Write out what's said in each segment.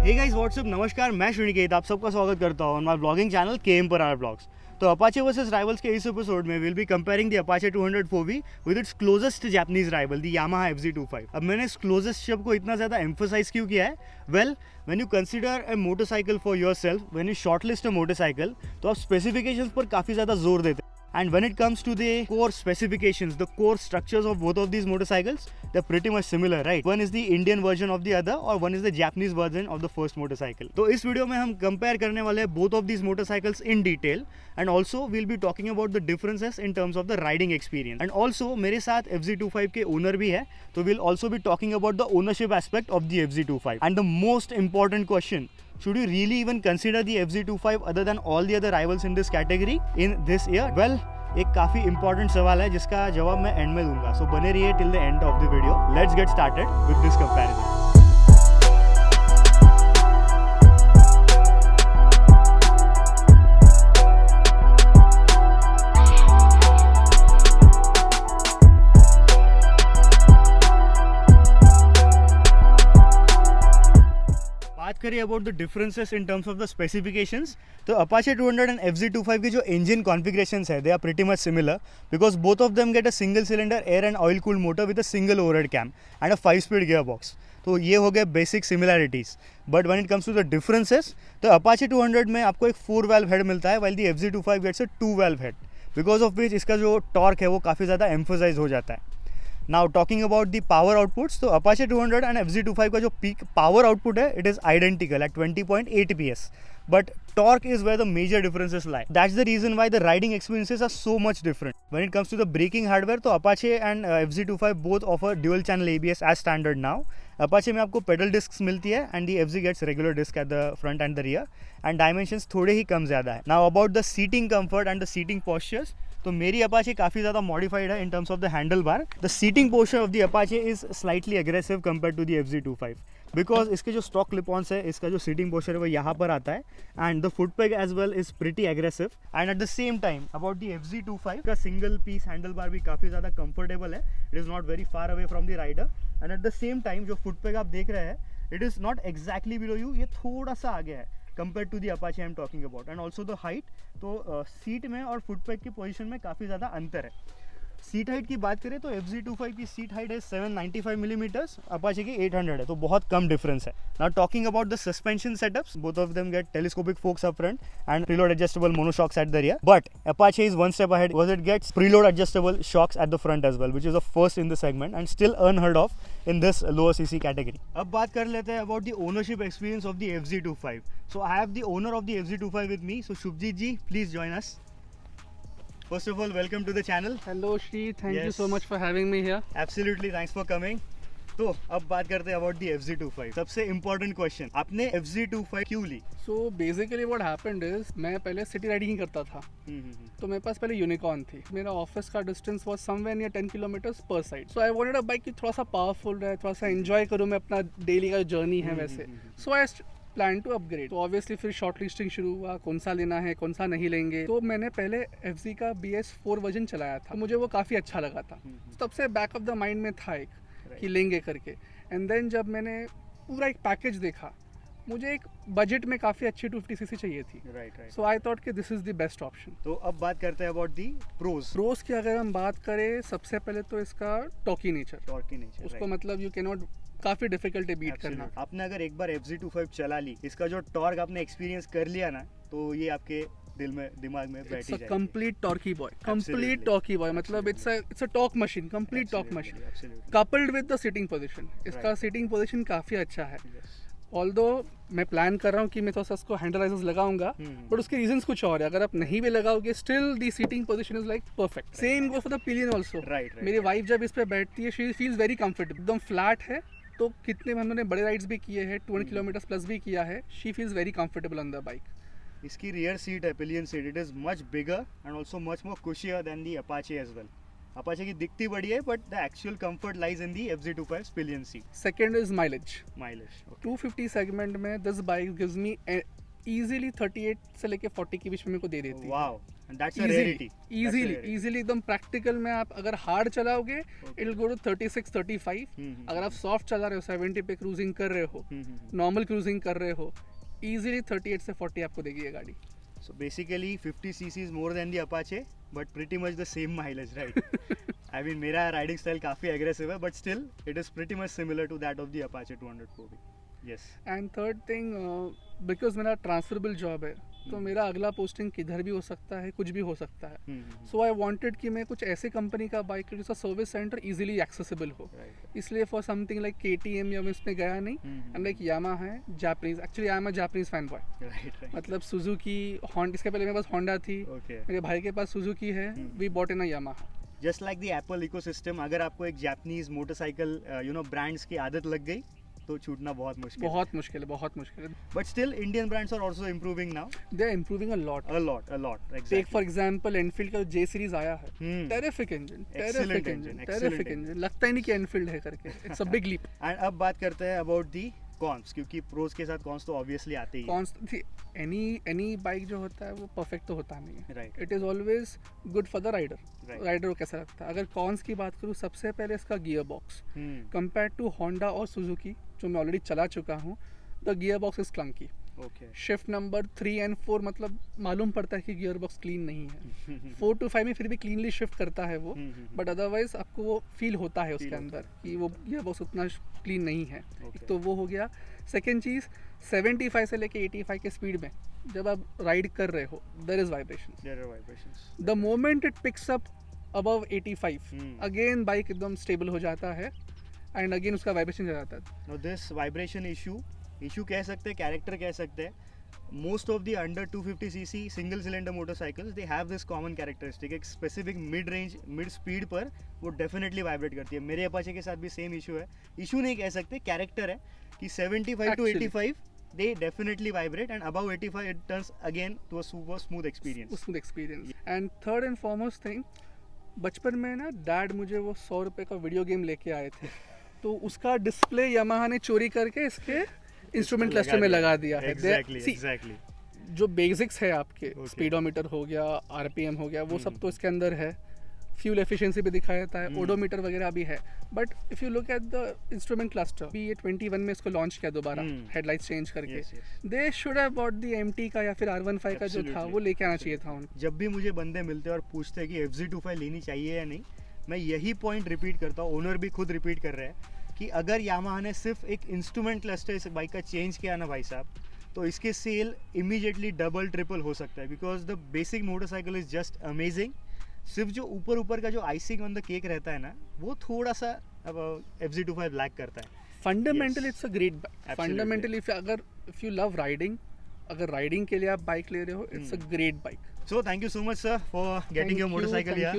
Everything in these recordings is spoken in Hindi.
हे गाइस व्हाट्सअप, नमस्कार। मैं श्रीनिकेत आप सबका स्वागत करता हूँ on my blogging channel KM पर आर ब्लॉग्स। तो अपाचे वर्सेस राइवल्स के इस एपिसोड में will be comparing the Apache 200 4V with its closest Japanese rival the Yamaha FZ25। अब मैंने इस क्लोजेस्ट शब्द को इतना ज़्यादा एम्फोसाइज क्यों किया है? Well, when you consider a motorcycle for yourself, when you shortlist a motorcycle, तो आप स्पेसिफिकेशंस पर काफ़ी ज़्यादा जोर देते हैं। And when it comes to the core specifications, the core structures of both of these motorcycles, they're pretty much similar, right? One is the Indian version of the other, or one is the Japanese version of the first motorcycle. तो इस वीडियो में हम कंपेयर करने वाले हैं both of these motorcycles in detail, and also we'll be talking about the differences in terms of the riding experience. And also मेरे साथ FZ25 के ओनर भी है, तो we'll also be talking about the ownership aspect of the FZ25. And the most important question, should you really even consider the FZ25 other than all the other rivals in this category in this year? Well, एक काफ़ी इंपॉर्टेंट सवाल है जिसका जवाब मैं एंड में दूंगा, सो बने रहिए till the end of the video. Let's get started with this comparison. बात करिए about the differences in terms of the specifications, तो अपाचे 200 एंड FZ25 की जो इंजन कॉन्फ़िगरेशंस है, they are pretty much similar because both of them get a single cylinder air and oil cooled motor with a single overhead cam and a five speed gear box. तो ये हो गए basic similarities. But when it comes to the differences, तो अपाचे 200 में आपको एक 4 वाल्व हेड मिलता है, while the FZ25 gets a 2 valve head, because of which इसका जो टॉर्क है वो काफ़ी ज़्यादा एम्फोसाइज हो जाता है। Now talking about the power outputs, तो Apache 200 and FZ25 का जो peak power output है, it is identical at 20.8 PS, but torque is where the major differences lie. That's the reason why the riding experiences are so much different. When it comes to the braking hardware, तो Apache and FZ25 both offer dual channel ABS as standard now. Apache में आपको pedal discs मिलती है and the FZ gets regular disc at the front and the rear, and dimensions थोड़े ही कम ज़्यादा है। Now about the seating comfort and the seating postures, तो मेरी अपाचे काफ़ी ज़्यादा मॉडिफाइड है in terms of the handlebar. The seating portion of the Apache is slightly aggressive compare to the FZ25 because इसके जो स्टॉक क्लिपॉन्स है, इसका जो सीटिंग पोर्शन है वो यहाँ पर आता है, and the foot peg as well is pretty aggressive. And at the same time about the FZ25 का सिंगल पीस हैंडल बार भी काफ़ी ज़्यादा कंफर्टेबल है। It is not very far away from the rider, and at the same time जो फुट पेग आप देख रहे हैं, it is not exactly below you, ये थोड़ा सा आगे है compare to the Apache I am talking about. And also the height, तो सीट में और फुट पैक की पोजीशन में काफ़ी ज़्यादा अंतर है। सीट हाइट की बात करें तो FZ25 की सीट हाइट है 795 मिलीमीटर्स, अपाचे की 800 है, तो बहुत कम डिफरेंस है। Now talking about the suspension setups, both of them get telescopic forks up front and preload adjustable monoshocks at the rear, but Apache is one step ahead because it gets preload adjustable shocks at the front as well, which is the first in the segment and still unheard of in this lower CC category. अब बात कर लेते हैं about the ownership experience of the FZ25। So I have the owner of the FZ25 with me, so Shubhajit ji, please join us. First of all, welcome to the channel. Hello Shri, thank you Yes. so much for having me here. Absolutely, thanks for coming. तो अब बात करते हैं अबाउट दी FZ25। सबसे इम्पोर्टेंट क्वेश्चन, आपने FZ25 क्यों ली? So basically what happened is, मैं पहले सिटी राइडिंग ही करता था, तो मेरे पास पहले यूनिकॉर्न थी। मेरा ऑफिस का distance was somewhere near 10 kilometres पर side, so I wanted a bike की थोड़ा सा पावरफुल रहे, थोड़ा सा एंजॉय करूँ मैं अपना डेली का जर्नी है वैसे। सो आई प्लान टू अपग्रेड। तो ऑब्वियसली फिर शॉर्ट लिस्टिंग शुरू हुआ, कौन सा लेना है कौन सा नहीं लेंगे। तो मैंने पहले FZ का BS4 वर्जन चलाया था, मुझे वो काफ़ी अच्छा लगा था, तब से बैक ऑफ द माइंड में था एक कि लेंगे करके। एंड देन जब मैंने पूरा एक पैकेज देखा, मुझे एक बजट में काफ़ी अच्छी 250cc चाहिए थी, राइट। सो आई थॉट कि this is the best option. तो अब बात करते हैं अबाउट दी प्रोज की अगर हम बात करें, सबसे पहले तो इसका टॉकी नेचर, उसको मतलब यू कैन नॉट, काफ़ी डिफिकल्ट है बीट करना। आपने अगर एक बार FZ25 चला ली, इसका जो टॉर्क आपने एक्सपीरियंस कर लिया ना, तो ये आपके दिल में, दिमाग में बैठ ही जाएगा। Complete torquey boy, complete torquey boy, मतलब it's a torque machine, complete torque machine coupled with the sitting position. इसका सिटिंग पोजीशन काफ़ी अच्छा है। ऑल्दो मैं प्लान कर रहा हूँ कि मैं थोड़ा सा उसको हैंडलाइजर्स लगाऊंगा, बट उसके रीजंस कुछ और है। अगर आप नहीं भी लगाओगे, still the seating position is like perfect. Same goes for the pillion also. मेरी वाइफ जब इस पे बैठती है, शी फील्स वेरी कंफर्टेबल, एकदम फ्लैट है। तो कितने हमने बड़े राइड्स भी किए हैं, 20 किलोमीटर्स प्लस भी किया है, she feels very comfortable on the bike. इसकी रियर सीट है pillion seat, it is much bigger and also much more cushier than the Apache as well. Apache की दिखती बड़ी है, but the actual comfort lies in the FZ25 pillion seat. Second is mileage. 250 okay. Segment में this bike gives me easily 38 से लेके 40 के बीच में मेरे को दे देती है। Wow, And that's a rarity. Easily एकदम प्रैक्टिकल में आप अगर हार्ड चलाओगे इट विल गो टू 36 35. अगर आप सॉफ्ट चला रहे हो 70 पे क्रूजिंग कर रहे हो, नॉर्मल क्रूजिंग कर रहे हो, इजीली 38 से 40 आपको देगी ये गाड़ी. So basically 50 cc is more than the Apache, but pretty much the same mileage, right? I mean, मेरा riding style काफी aggressive है, but still it is pretty much similar to that of the Apache 200 4V. Yes. And third thing, because मेरा ट्रांसफरेबल जॉब है तो मेरा अगला पोस्टिंग किधर भी हो सकता है, कुछ भी हो सकता है. सो आई वांटेड कि मैं कुछ ऐसे कंपनी का बाइक जिसका सर्विस सेंटर इजीली एक्सेसिबल हो. इसलिए फॉर समथिंग लाइक KTM या मैं इसमें गया नहीं. एंड लाइक यामाहा है Japanese, actually I am a Japanese fanboy. मतलब सुजुकी, हॉन्डा, इसके पहले मेरे पास होंडा थी, मेरे भाई के पास सुजुकी है, we bought in a Yamaha. Just like the Apple ecosystem, अगर आपको एक जापानीज मोटरसाइकिल ब्रांड्स की आदत लग गई तो छूटना बहुत मुश्किल है. But still Indian brands are also improving now. They are improving a lot actually. Take for example Enfield का J सीरीज आया है, टेरिफिक इंजन, लगता ही नहीं कि एनफील्ड है करके. It's a big leap. And अब बात करते हैं अबाउट दी कॉन्स, क्योंकि प्रोज के साथ कॉन्स तो ऑब्वियसली आते ही. कॉन्स, एनी बाइक जो होता है वो परफेक्ट तो होता नहीं है. Right. It is always good for the rider. Rider को कैसा लगता है. अगर कॉन्स की बात करूँ, सबसे पहले इसका gear box compare to Honda और सुजुकी जो मैं ऑलरेडी चला चुका हूँ, the gear box is clunky. Shift number 3 and 4 मतलब मालूम पड़ता है कि गियर बॉक्स क्लीन नहीं है. 4 to 5 में फिर भी क्लीनली शिफ्ट करता है वो, बट अदरवाइज आपको वो फील होता है उसके अंदर कि वो गियर बॉक्स उतना क्लीन नहीं है. तो वो हो गया. सेकेंड चीज़, 75 से लेके 85 के स्पीड में जब आप राइड कर रहे हो, there is vibration. The moment it picks up above 85, again bike एकदम स्टेबल हो जाता है एंड अगेन उसका वाइब्रेशन जाता है. नाउ दिस वाइब्रेशन इशू कह सकते हैं, कैरेक्टर कह सकते हैं. Most of the under 250cc single cylinder motorcycles they have this common characteristic. एक specific mid range, mid speed पर वो डेफिनेटली वाइब्रेट करती है. मेरे अपाचे के साथ भी सेम इशू है. इशू नहीं कह सकते, कैरेक्टर है कि 75 to 85 they definitely vibrate, and above 85 it turns again to a super smooth experience. And third and foremost thing, बचपन में ना डैड मुझे वो 100 रुपए का वीडियो गेम लेके आए थे, तो उसका डिस्प्ले यामाहा ने चोरी करके इसके इंस्ट्रूमेंट क्लस्टर में लगा दिया है. Exactly. जो बेसिक्स है आपके, स्पीडोमीटर हो गया, RPM हो गया, वो सब तो इसके अंदर है. फ्यूल एफिशिएंसी भी दिखाया जाता है, ओडोमीटर वगैरह भी है. But if you look at the instrument cluster, भी ये 21 में इसको लॉन्च किया दोबारा, हेडलाइट्स चेंज करके. They should have bought the MT का या फिर R15 का जो था वो लेके आना चाहिए था उनको. जब भी मुझे बंदे मिलते हैं और पूछते हैं कि FZ25 लेनी चाहिए या नहीं, मैं यही पॉइंट रिपीट करता हूँ, ओनर भी खुद रिपीट कर रहे हैं कि अगर यामाहा ने सिर्फ एक इंस्ट्रूमेंट क्लस्टर इस बाइक का चेंज किया ना भाई साहब, तो इसके सेल इमीडिएटली डबल ट्रिपल हो सकता है. Because the basic motorcycle is just amazing. सिर्फ जो ऊपर का जो आइसिंग ऑन द केक रहता है ना, वो थोड़ा सा अब FZ25 लैक करता है. Fundamentally it's a great bike. Fundamentally if you love riding, अगर राइडिंग के लिए आप बाइक ले रहे हो, it's a great bike. So thank you so much sir for getting your motorcycle here. Thank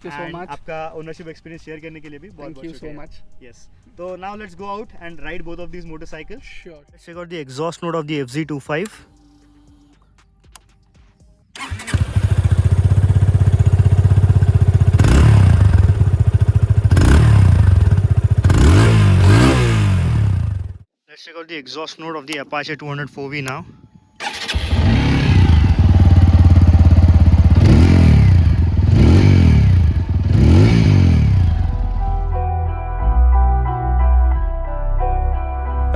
you so much. आपका ओनरशिप एक्सपीरियंस शेयर करने के लिए भी बहुत Thank you so much. Yes. So now let's go out and ride both of these motorcycles. Sure. Let's check out the exhaust note of the FZ25. Let's check out the exhaust note of the Apache 200 4V now.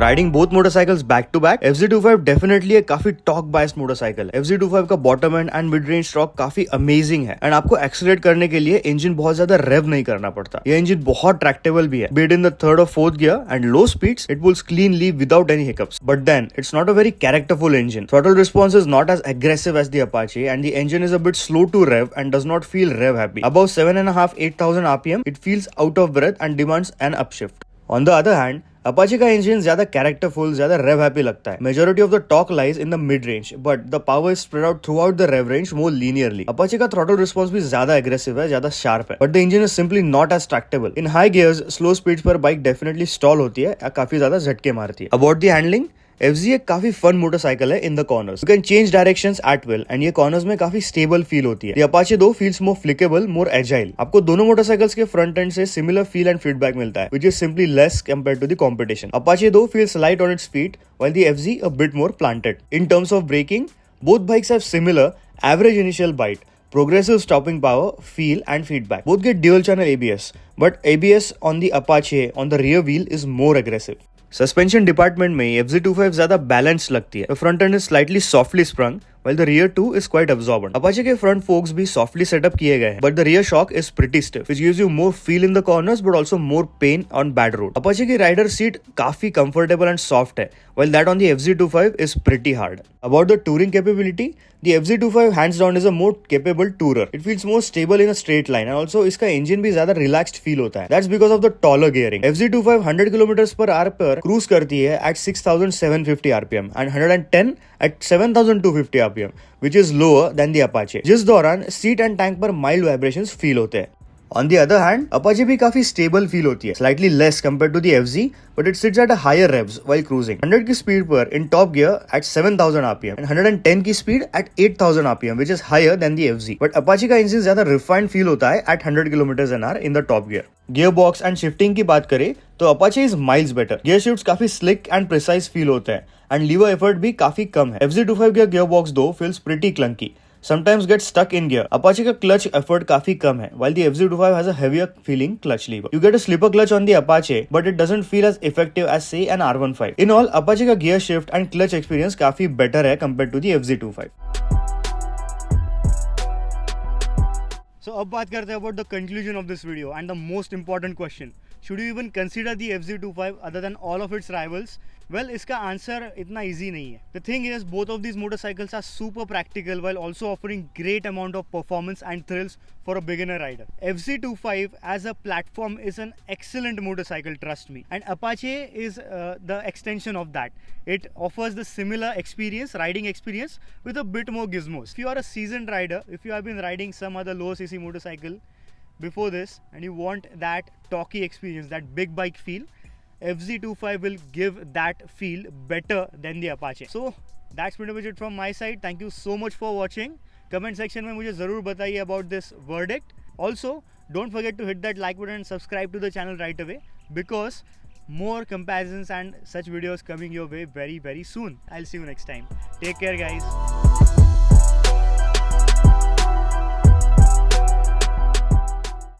Riding both motorcycles back to back, FZ25 definitely एक काफी टॉर्क बायस्ड मोटरसाइकिल है. FZ25 का bottom and mid range torque काफी अमेजिंग है एंड आपको एक्सेलरेट करने के लिए इंजन बहुत ज्यादा रेव नहीं करना पड़ता. ये इंजन बहुत ट्रैक्टेबल भी है. Be it in the 3rd or 4th gear and low speeds, it pulls cleanly without any hiccups. But then it's not a very characterful engine. Throttle response is not as aggressive as the Apache, and the engine is a bit slow to rev and does not feel rev happy. Above 7,500-8,000 RPM, it feels out of breath and demands an upshift. On the other hand, Apache का इंजन ज्यादा कैरेक्टरफुल, ज्यादा रेव हैप्पी लगता है. Majority of the torque lies in the mid range, but the power is spread out throughout the rev range more linearly. Apache का थ्रॉटल रिस्पॉन्स भी ज्यादा एग्रेसिव है, ज्यादा शार्प है, but the engine is simply not as tractable. In high gears, slow speeds पर बाइक डेफिनेटली स्टॉल होती है, काफी ज्यादा झटके मारती है. अबाउट द हैंडलिंग, FZ एक काफी फन मोटरसाइकिल है in the corners. You can change directions at will and ये कॉर्नर्स में काफी स्टेबल फील होती है. Apache 2 feels more flickable, more agile. आपको दोनों मोटरसाइकिल्स के फ्रंट एंड से सिमिलर फील एंड फीडबैक मिलता है, which is simply less compared to the competition. Apache 2 feels light on its feet, while the FZ a bit more planted. In terms of braking, both bikes have similar average initial bite. progressive stopping power, feel and feedback. Both get dual channel ABS, but ABS on the Apache on the rear wheel is more aggressive. Suspension department में FZ25 ज़्यादा balanced लगती है. The front end is slightly softly sprung, while the rear too is quite absorbent. Apache के front forks भी softly set up किए गए हैं, but the rear shock is pretty stiff, which gives you more feel in the corners but also more pain on bad road. Apache की rider seat काफी comfortable and soft है, while that on the FZ25 is pretty hard. About the touring capability, the FZ25 hands down is a more capable tourer. It feels more stable in a straight line and also इसका engine भी ज़्यादा relaxed feel होता है. That's because of the taller gearing. FZ25 100 km/h पर cruise करती है at 6,750 RPM and 110 at 7,250 RPM, which is lower than the Apache. जिस दौरान seat and tank पर mild vibrations feel होते हैं. On the other hand, Apache भी काफी stable feel होती है, slightly less compared to the FZ, but it sits at a higher revs while cruising. 100 की speed पर in top gear at 7,000 RPM and 110 की speed at 8,000 RPM, which is higher than the FZ. But Apache का engine ज़्यादा refined feel होता है at 100 km/h in the top gear. Gearbox and shifting की बात करें तो Apache is miles better. Gear shifts काफी slick and precise feel होते हैं and lever effort भी काफी कम है. FZ25 का gearbox though feels pretty clunky. Sometimes get stuck in gear. Apache का clutch effort काफी कम है, while the FZ25 has a heavier feeling clutch lever. You get a slipper clutch on the Apache, but it doesn't feel as effective as say an R15. In all, Apache का gear shift and clutch experience काफी better है compared to the FZ25. So अब बात करते हैं about the conclusion of this video and the most important question. Should you even consider the FZ25 other than all of its rivals? Well, इसका आंसर इतना easy नहीं है. The thing is, both of these motorcycles are super practical while also offering great amount of performance and thrills for a beginner rider. FZ25 as a platform is an excellent motorcycle, trust me. And Apache is the extension of that. It offers the similar experience, riding experience with a bit more gizmos. If you are a seasoned rider, if you have been riding some other low cc motorcycle before this and you want that talky experience, that big bike feel, FZ25 will give that feel better than the Apache. So that's pretty much it from my side. Thank you so much for watching. Comment section में मुझे ज़रूर बताइए about this verdict. Also, don't forget to hit that like button and subscribe to the channel right away because more comparisons and such videos coming your way very soon. I'll see you next time. Take care, guys.